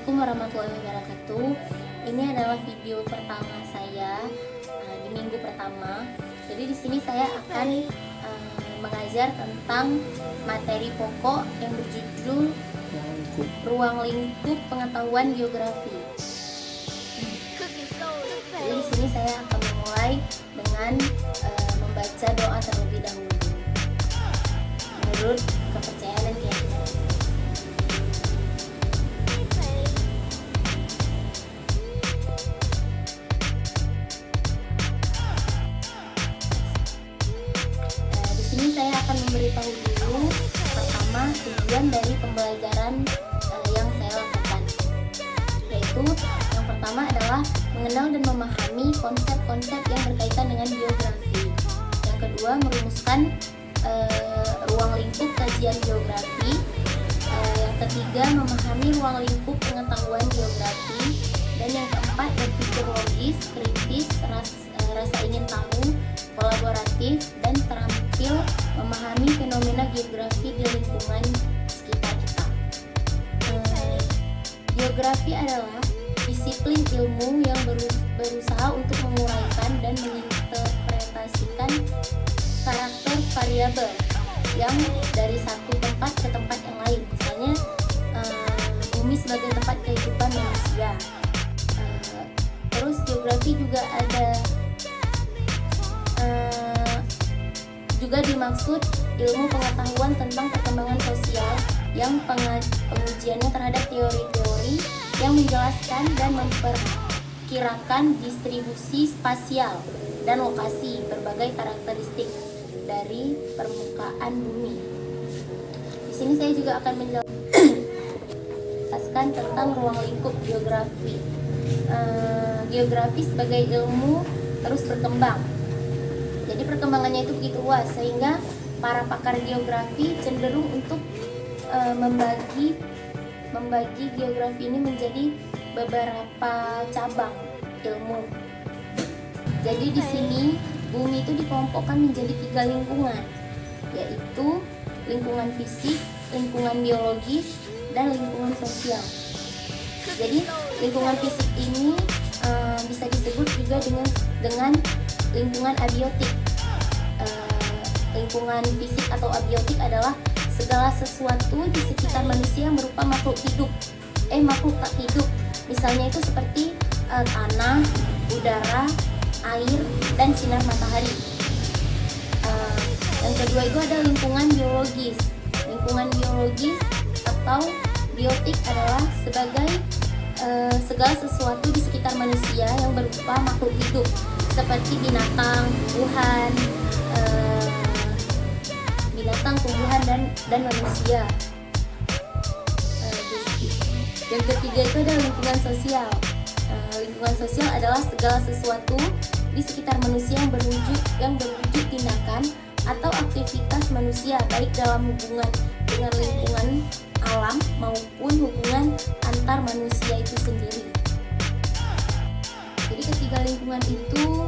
Assalamualaikum warahmatullahi wabarakatuh. Ini adalah video pertama saya di minggu pertama. Jadi di sini saya akan mengajar tentang materi pokok yang berjudul Ruang Lingkup Pengetahuan Geografi. Jadi di sini saya akan memulai dengan membaca doa terlebih dahulu menurut kepercayaan dan keyakinan. Ini saya akan memberitahu dulu pertama tujuan dari pembelajaran yang saya lakukan, yaitu yang pertama adalah mengenal dan memahami konsep-konsep yang berkaitan dengan geografi. Yang kedua, merumuskan ruang lingkup kajian geografi. Yang ketiga, memahami ruang lingkup pengetahuan geografi. Dan yang keempat, berpikir logis, kritis, rasa ingin tahu, kolaboratif, dan terampil memahami fenomena geografi di lingkungan sekitar kita. Geografi adalah disiplin ilmu yang berusaha untuk menguraikan dan menginterpretasikan karakter variabel yang dari satu tempat ke tempat yang lain. Misalnya bumi sebagai tempat kehidupan manusia. Terus geografi juga ada juga dimaksud ilmu pengetahuan tentang perkembangan sosial yang pengujiannya terhadap teori-teori yang menjelaskan dan memperkirakan distribusi spasial dan lokasi berbagai karakteristik dari permukaan bumi. Di sini saya juga akan menjelaskan tentang ruang lingkup geografi. Geografi sebagai ilmu terus berkembang. Jadi perkembangannya itu begitu luas sehingga para pakar geografi cenderung untuk membagi geografi ini menjadi beberapa cabang ilmu. Jadi di sini bumi itu dikelompokkan menjadi 3 lingkungan, yaitu lingkungan fisik, lingkungan biologis, dan lingkungan sosial. Jadi lingkungan fisik ini bisa disebut juga dengan lingkungan abiotik. Lingkungan fisik atau abiotik adalah segala sesuatu di sekitar manusia yang berupa makhluk tak hidup. Misalnya itu seperti tanah, udara, air, dan sinar matahari. Yang kedua itu ada lingkungan biologis. Lingkungan biologis atau biotik adalah sebagai segala sesuatu di sekitar manusia yang berupa makhluk hidup seperti binatang, tumbuhan, dan manusia. Yang ketiga itu ada lingkungan sosial. Lingkungan sosial adalah segala sesuatu di sekitar manusia yang berwujud tindakan atau aktivitas manusia, baik dalam hubungan dengan lingkungan alam maupun hubungan antar manusia itu sendiri. Jadi ketiga lingkungan itu.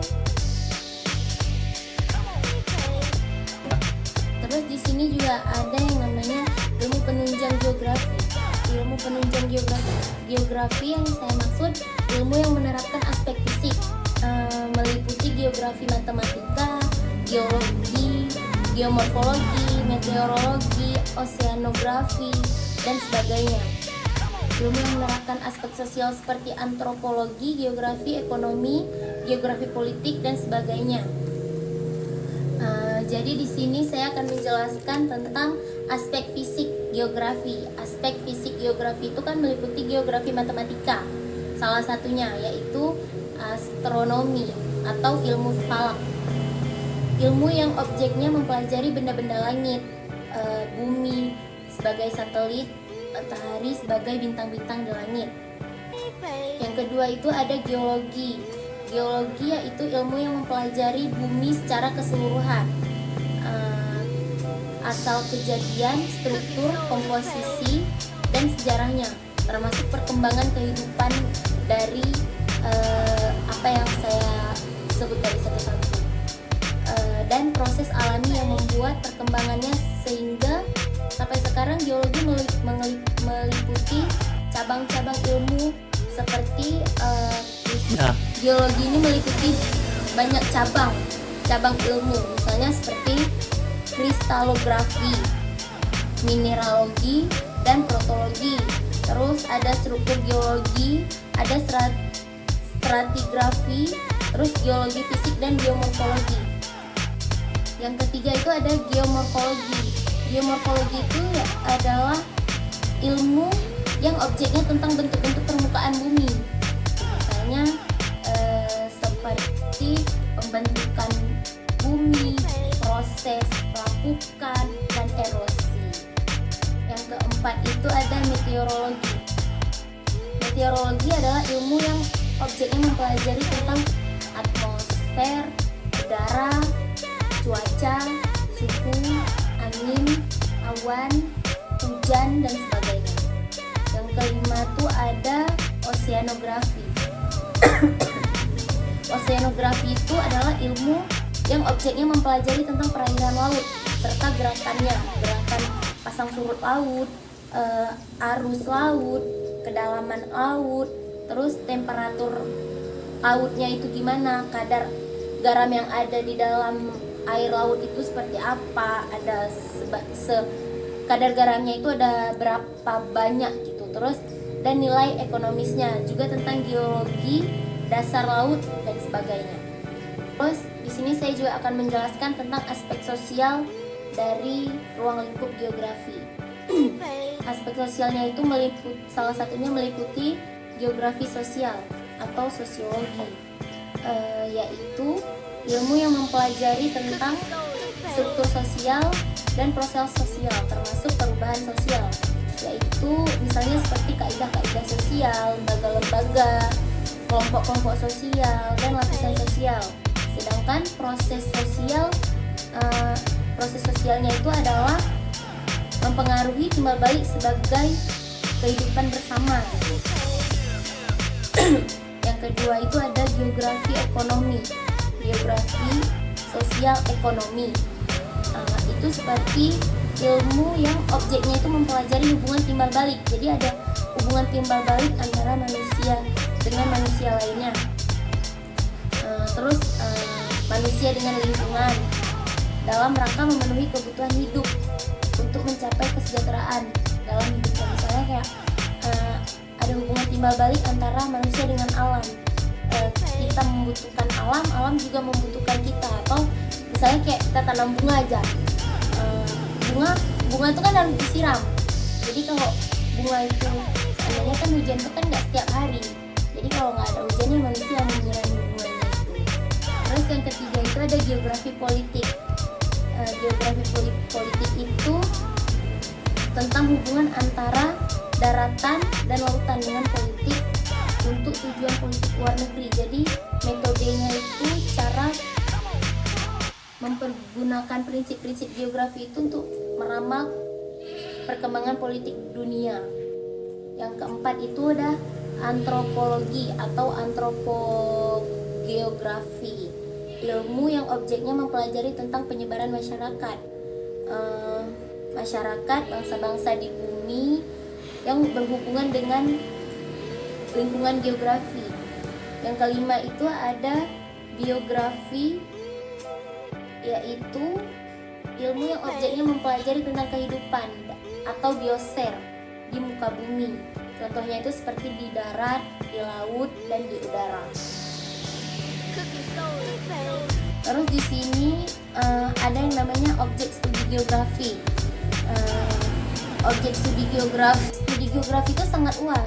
Terus di sini juga ada yang namanya ilmu penunjang geografi. Ilmu penunjang geografi yang saya maksud ilmu yang menerapkan aspek fisik, meliputi geografi matematika, geologi, geomorfologi, meteorologi, oseanografi, dan sebagainya. Ilmu yang menerapkan aspek sosial seperti antropologi, geografi, ekonomi, geografi politik, dan sebagainya. Jadi di sini saya akan menjelaskan tentang aspek fisik geografi. Aspek fisik geografi itu kan meliputi geografi matematika. Salah satunya yaitu astronomi atau ilmu falak. Ilmu yang objeknya mempelajari benda-benda langit, bumi sebagai satelit, matahari sebagai bintang-bintang di langit. Yang kedua itu ada geologi. Geologi yaitu ilmu yang mempelajari bumi secara keseluruhan, asal kejadian, struktur, komposisi, dan sejarahnya, termasuk perkembangan kehidupan dari apa yang saya sebut tadi satu-satu, dan proses alami yang membuat perkembangannya sehingga sampai sekarang geologi meliputi cabang-cabang ilmu seperti geologi ini meliputi banyak cabang ilmu, misalnya seperti kristalografi, mineralogi, dan protologi. Terus ada struktur geologi, ada stratigrafi, terus geologi fisik dan geomorfologi. Yang ketiga itu ada geomorfologi. Geomorfologi itu adalah ilmu yang objeknya tentang bentuk-bentuk permukaan bumi. Misalnya seperti pembentukan bumi, proses pelapukan, dan erosi. Yang keempat itu ada meteorologi. Meteorologi adalah ilmu yang objeknya mempelajari tentang atmosfer, udara, cuaca, suhu, angin, awan, hujan, dan sebagainya. Yang kelima tuh ada oceanografi. Oceanografi itu adalah ilmu yang objeknya mempelajari tentang perairan laut serta gerakan pasang surut laut, arus laut, kedalaman laut, terus temperatur lautnya itu gimana, kadar garam yang ada di dalam air laut itu seperti apa, ada kadar garamnya itu ada berapa banyak gitu. Terus dan nilai ekonomisnya, juga tentang geologi dasar laut dan sebagainya. Terus di sini saya juga akan menjelaskan tentang aspek sosial dari ruang lingkup geografi. Aspek sosialnya itu salah satunya meliputi geografi sosial atau sosiologi, yaitu ilmu yang mempelajari tentang struktur sosial dan proses sosial termasuk perubahan sosial, yaitu misalnya seperti kaidah-kaidah sosial, lembaga-lembaga, kelompok-kelompok sosial, dan lapisan sosial. Sedangkan proses sosialnya itu adalah mempengaruhi timbal balik sebagai kehidupan bersama. Yang kedua itu ada geografi ekonomi, geografi sosial ekonomi. Itu seperti ilmu yang objeknya itu mempelajari hubungan timbal balik. Jadi ada hubungan timbal balik antara manusia dengan manusia lainnya. Terus manusia dengan lingkungan dalam rangka memenuhi kebutuhan hidup untuk mencapai kesejahteraan dalam hidupnya. Misalnya kayak ada hubungan timbal balik antara manusia dengan alam. Kita membutuhkan alam, alam juga membutuhkan kita. Atau misalnya kayak kita tanam bunga aja, bunga itu kan harus disiram. Jadi kalau bunga itu seandainya kan hujan itu kan nggak setiap hari. Jadi kalau nggak ada hujannya manusia menyirami bunganya itu. Terus yang ketiga itu ada geografi politik. Geografi politik itu tentang hubungan antara daratan dan lautan dengan politik untuk tujuan politik luar negeri. Jadi metodenya itu cara mempergunakan prinsip-prinsip geografi itu untuk meramal perkembangan politik dunia. Yang keempat itu ada antropologi atau antropogeografi, ilmu yang objeknya mempelajari tentang penyebaran masyarakat, bangsa-bangsa di bumi yang berhubungan dengan lingkungan geografi. Yang kelima itu ada biografi, yaitu ilmu yang objeknya mempelajari tentang kehidupan atau biosfer di muka bumi. Contohnya itu seperti di darat, di laut, dan di udara. Terus di sini ada yang namanya objek studi geografi. Objek studi geografi itu sangat luas,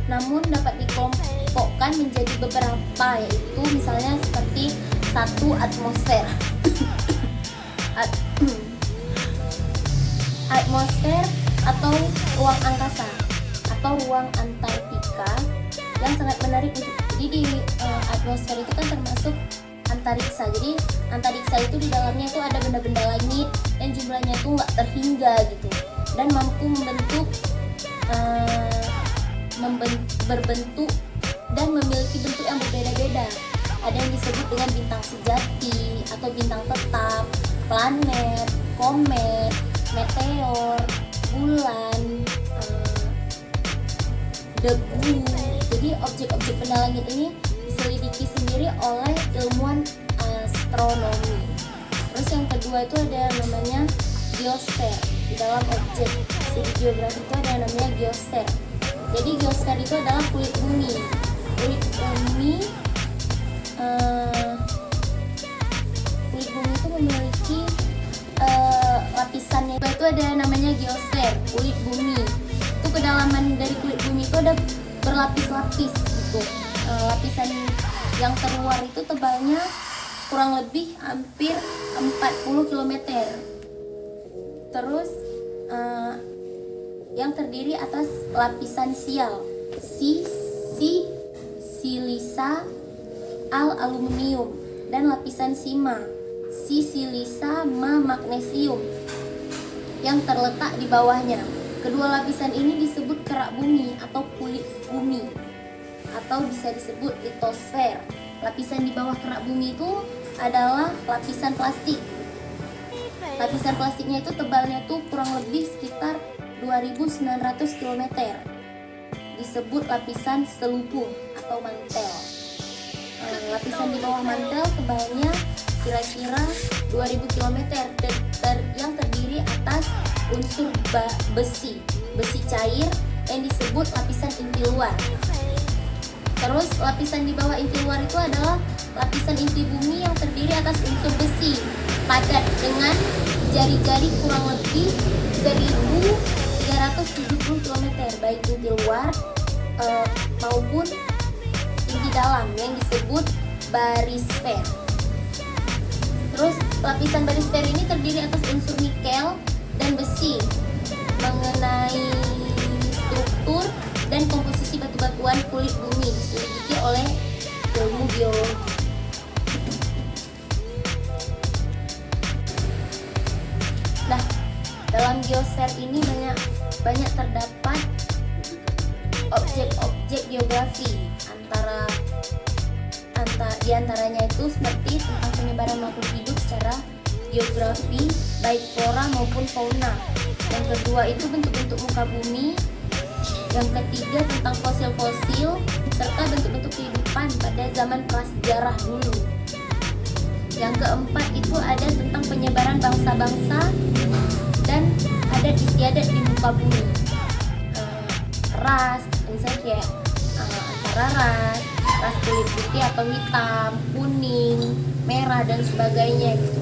namun dapat dikelompokkan menjadi beberapa, yaitu misalnya seperti satu, atmosfer. Atmosfer atau ruang angkasa atau ruang Antartika yang sangat menarik untuk. Jadi di atmosfer itu kan termasuk antariksa. Jadi antariksa itu di dalamnya itu ada benda-benda langit dan jumlahnya itu nggak terhingga gitu, dan mampu berbentuk dan memiliki bentuk yang berbeda-beda. Ada yang disebut dengan bintang sejati atau bintang tetap, planet, komet, meteor, bulan, debu. Jadi objek-objek benda langit ini diselidiki sendiri oleh ilmuwan astronomi. Terus yang kedua itu ada yang namanya geosfer. Di dalam objek studi geografi itu ada yang namanya geosfer. Jadi geosfer itu adalah kulit bumi. Kulit bumi itu memiliki lapisannya itu ada yang namanya geosfer, kulit bumi. Itu kedalaman dari kulit bumi itu ada berlapis-lapis gitu. Lapisan yang terluar itu tebalnya kurang lebih hampir 40 km. Terus yang terdiri atas lapisan sial, silisa, aluminium, dan lapisan sima, silisa, magnesium yang terletak di bawahnya. Kedua lapisan ini disebut kerak bumi atau kulit bumi, atau bisa disebut litosfer. Lapisan di bawah kerak bumi itu adalah lapisan plastik. Lapisan plastiknya itu tebalnya tuh kurang lebih sekitar 2.900 km. Disebut lapisan selubung atau mantel. Lapisan di bawah mantel tebalnya kira-kira 2.000 km yang terdiri atas unsur besi cair yang disebut lapisan inti luar. Terus lapisan di bawah inti luar itu adalah lapisan inti bumi yang terdiri atas unsur besi padat dengan jari-jari kurang lebih 1.370 km, baik inti luar maupun inti dalam yang disebut barisfer. Terus lapisan barisfer ini terdiri atas unsur nikel dan besi. Mengenai struktur dan komposisi batu-batuan kulit bumi diselidiki oleh ilmu geologi. Nah, dalam geosfer ini banyak terdapat objek-objek geografi diantaranya itu seperti tentang penyebaran makhluk hidup secara geografi baik flora maupun fauna. Yang kedua itu bentuk-bentuk muka bumi. Yang ketiga tentang fosil-fosil serta bentuk-bentuk kehidupan pada zaman prasejarah dulu. Yang keempat itu ada tentang penyebaran bangsa-bangsa dan adat istiadat di muka bumi. Ras, misalnya kayak antara ras kulit putih atau hitam, kuning, merah dan sebagainya gitu.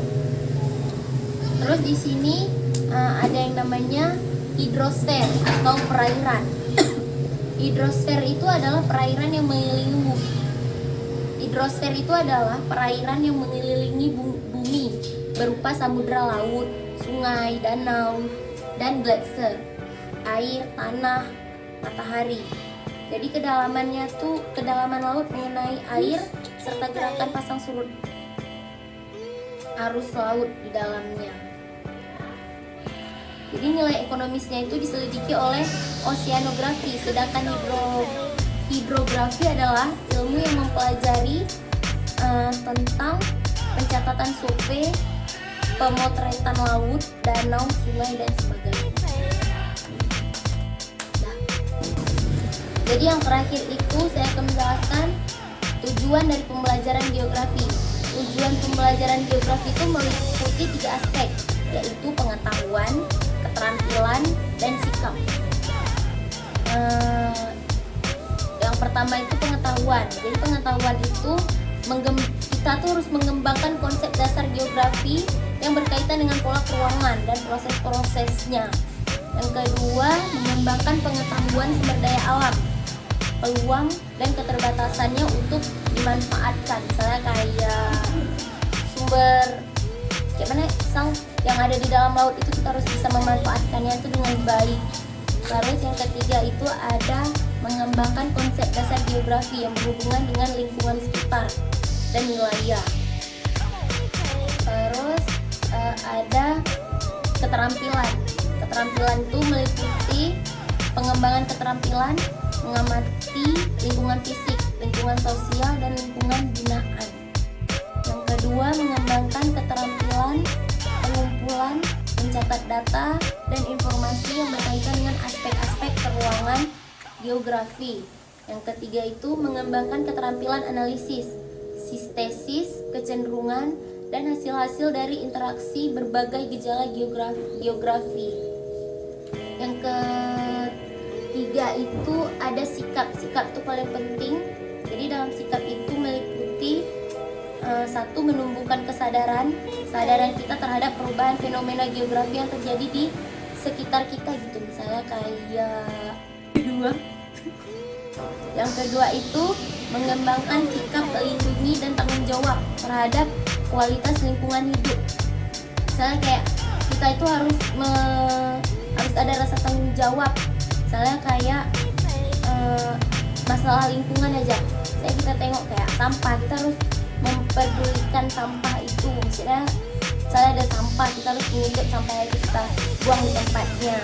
Terus di sini ada yang namanya hidrosfer atau perairan. Hidrosfer itu adalah perairan yang mengelilingi bumi. Hidrosfer itu adalah perairan yang mengelilingi bumi berupa samudra laut, sungai, danau, dan gletser, air, tanah, matahari. Jadi kedalaman laut mengenai air serta gerakan pasang surut arus laut di dalamnya. Jadi nilai ekonomisnya itu diselidiki oleh oceanografi, sedangkan hidrografi adalah ilmu yang mempelajari tentang pencatatan survei, pemotretan laut, danau, sungai dan sebagainya. Jadi yang terakhir itu saya akan menjelaskan tujuan dari pembelajaran geografi. Tujuan pembelajaran geografi itu meliputi 3 aspek, yaitu pengetahuan, keterampilan, dan sikap. Yang pertama itu pengetahuan. Jadi pengetahuan itu kita tuh harus mengembangkan konsep dasar geografi yang berkaitan dengan pola keruangan dan proses-prosesnya. Yang kedua, mengembangkan pengetahuan sumber daya alam, peluang dan keterbatasannya untuk dimanfaatkan. Misalnya kayak sumber misal yang ada di dalam laut itu kita harus bisa memanfaatkannya itu dengan baik. Terus yang ketiga itu ada mengembangkan konsep dasar geografi yang berhubungan dengan lingkungan sekitar dan wilayah. Terus ada keterampilan. Keterampilan itu meliputi pengembangan keterampilan mengamati lingkungan fisik, lingkungan sosial, dan lingkungan binaan. Yang kedua, mengembangkan keterampilan pengumpulan, mencatat data, dan informasi yang berkaitan dengan aspek-aspek keruangan geografi. Yang ketiga itu mengembangkan keterampilan analisis, sintesis, kecenderungan, dan hasil-hasil dari interaksi berbagai gejala geografi. Yang ketiga itu ada sikap. Sikap itu paling penting. Jadi dalam sikap itu meliputi satu, menumbuhkan kesadaran kita terhadap perubahan fenomena geografi yang terjadi di sekitar kita gitu. Misalnya kayak yang kedua itu mengembangkan sikap melindungi dan tanggung jawab terhadap kualitas lingkungan hidup. Misalnya kayak kita itu harus ada rasa tanggung jawab. Misalnya kayak masalah lingkungan aja. Saya kita tengok kayak sampah, kita harus memperdulikan sampah itu. Misalnya ada sampah, kita harus menghidup sampah itu, kita buang di tempatnya.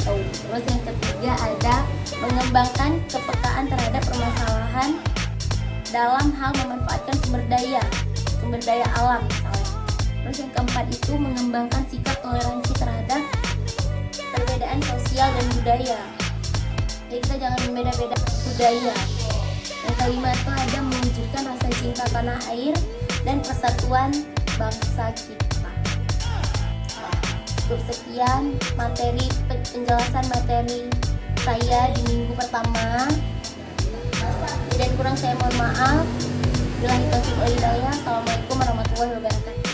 Terus yang ketiga ada mengembangkan kepekaan terhadap permasalahan dalam hal memanfaatkan sumber daya alam misalnya. Terus yang keempat itu mengembangkan sikap toleransi terhadap perbedaan sosial dan budaya. Jadi kita jangan membeda-beda budaya. Yang kelima itu ada mewujudkan rasa cinta tanah air dan persatuan bangsa kita. Cukup sekian penjelasan materi saya di minggu pertama. Dan kurang saya mohon maaf. Billahi taufiq wal hidayah. Assalamualaikum warahmatullahi wabarakatuh.